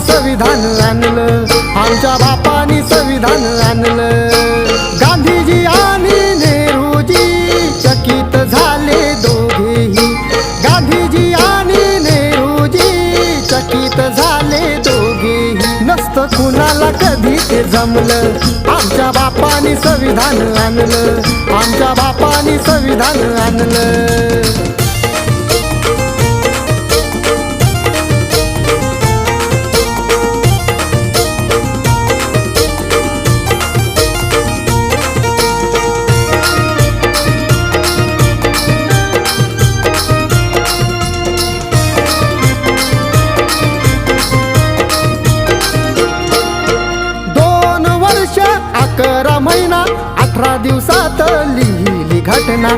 संविधान आणलं, आमच्या बापानी संविधान आणलं. गांधीजी आणि नेहरूजी चकित झाले दोघेही, गांधीजी आणि नेहरूजी चकित झाले दोघेही. नसतं कुणाला कधी ते जमलं, आमच्या बापानी संविधान आणलं, आमच्या बापानी संविधान आणलं. महिना 18 दिवसात लिहिली घटना.